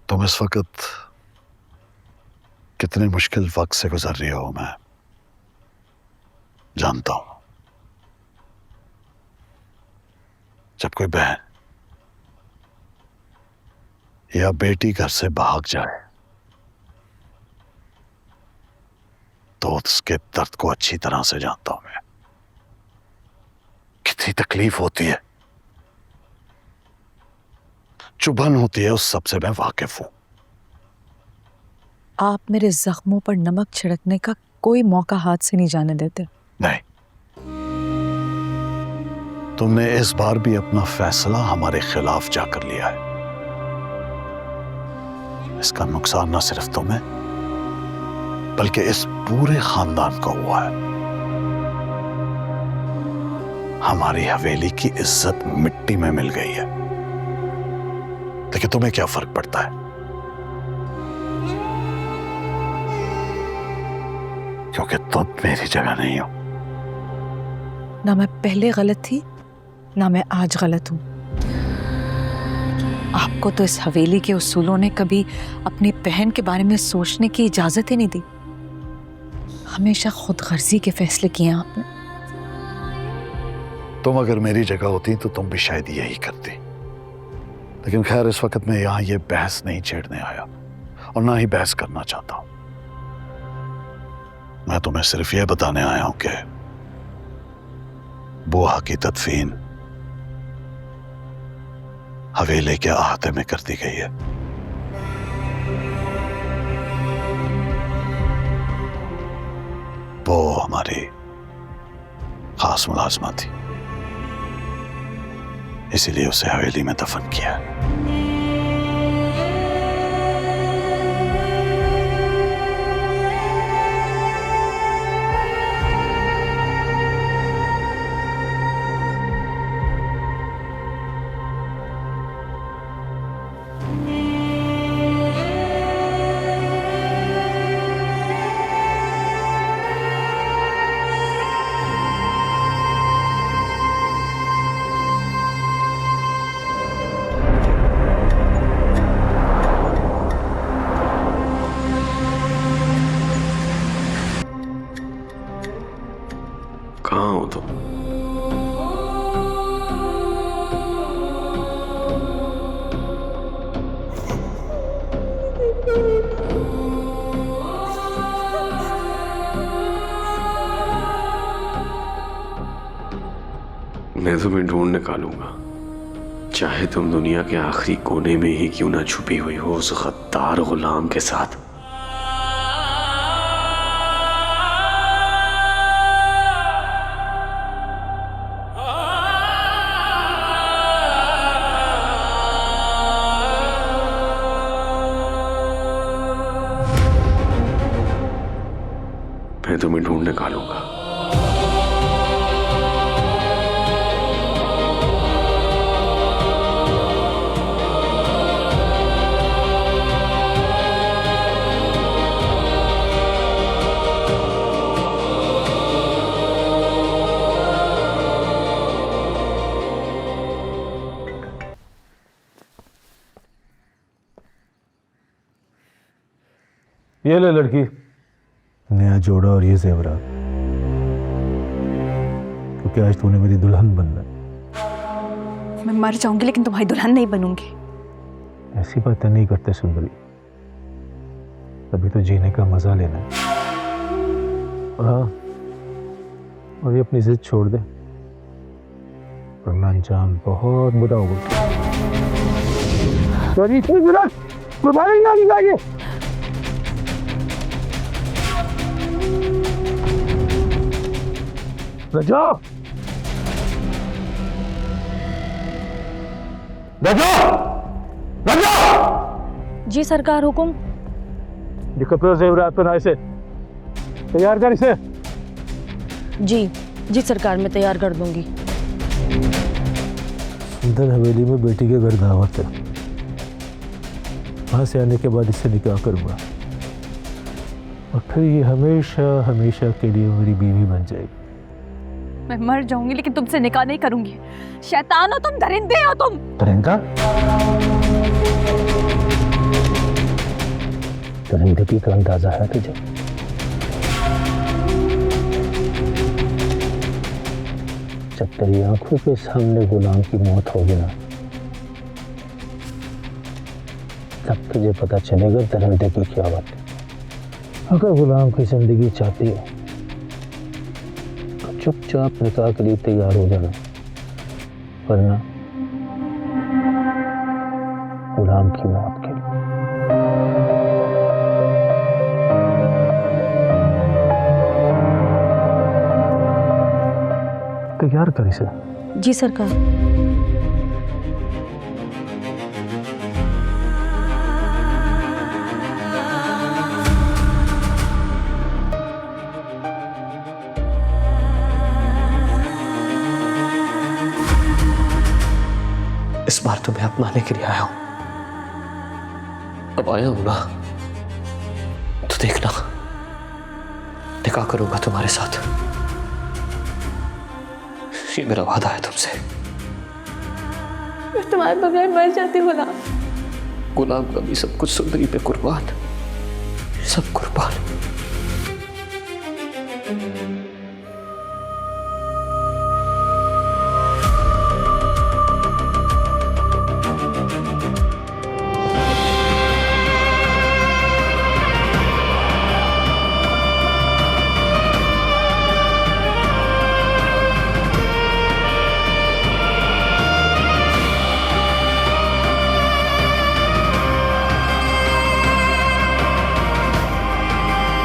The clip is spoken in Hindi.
तुम इस वक्त कितने मुश्किल वक्त से गुजर रही हो मैं जानता हूं। जब कोई बहन या बेटी घर से भाग जाए तो उसके दर्द को अच्छी तरह से जानता हूं मैं। कितनी तकलीफ होती है, चुभन होती है, उस सब से मैं वाकिफ हूं। आप मेरे जख्मों पर नमक छिड़कने का कोई मौका हाथ से नहीं जाने देते। नहीं, तुमने इस बार भी अपना फैसला हमारे खिलाफ जाकर लिया है। इसका नुकसान न सिर्फ तुम्हें बल्कि इस पूरे खानदान को हुआ है। हमारी हवेली की इज्जत मिट्टी में मिल गई है, लेकिन तुम्हें क्या फर्क पड़ता है? क्योंकि तुम मेरी जगह नहीं हो। ना मैं पहले गलत थी ना मैं आज गलत हूं। आपको तो इस हवेली के उसूलों ने कभी अपनी बहन के बारे में सोचने की इजाजत ही नहीं दी। हमेशा खुदगर्जी के फैसले किए आपने। तुम अगर मेरी जगह होती तो तुम भी शायद यही करती, लेकिन खैर इस वक्त मैं यहां ये बहस नहीं छेड़ने आया और ना ही बहस करना चाहता हूं। मैं तुम्हें सिर्फ यह बताने आया हूं कि बुआ की तदफीन हवेली के अहाते में कर दी गई है। वो हमारी खास मुलाजमा थी, इसीलिए उसे हवेली में दफन किया। कहाँ हो तुम? मैं तुम्हें ढूंढ निकालूंगा, चाहे तुम दुनिया के आखिरी कोने में ही क्यों ना छुपी हुई हो उस गद्दार गुलाम के साथ। मैं तुम्हें ढूंढ निकालूंगा। ये ले लड़की, नया जोड़ा और ये जेवरात, क्योंकि आज तूने मेरी दुल्हन बनना है। मैं मर जाऊंगी लेकिन तुम्हारी दुल्हन नहीं बनूंगी। ऐसी बातें नहीं करते सुंदरी, तभी तो जीने का मजा लेना है। और हाँ, और ये अपनी जिद छोड़ दे, वरना अंजाम बहुत बुरा होगा। रजा, रजा, रजा! जी सरकार, हुकुम। ये कपड़े जेवरात पहना, इसे तैयार कर। इसे जी सरकार, मैं तैयार कर दूंगी। अंदर हवेली में बेटी के घर दावत है, वहां से आने के बाद इससे निकाह करूंगा और फिर ये हमेशा हमेशा के लिए मेरी बीवी बन जाएगी। मैं मर जाऊंगी लेकिन तुमसे निकाह नहीं करूंगी। शैतान हो तुम, दरिंदे हो तुम। दरिंदा? दरिंदगी का अंदाजा है तुझे? जब तेरी आंखों के सामने गुलाम की मौत होगी ना, तब तुझे पता चलेगा दरिंदगी क्या बात है। अगर गुलाम की जिंदगी चाहती है तो चुपचाप निकाह के लिए तैयार हो जाना, वरना गुलाम की मौत के लिए। तैयार कर इसे। जी सरकार। इस बार तुम्हें अपनाने के लिए आया हूं। अब आया हूं ना, तो देखना, निकाह करूंगा तुम्हारे साथ। ये मेरा वादा है तुमसे। मैं तुम्हारे बगैर मर जाती हूँ गुलाम। गुलाम का भी सब कुछ सुंदरी पे कुर्बान, सब कुर्बान।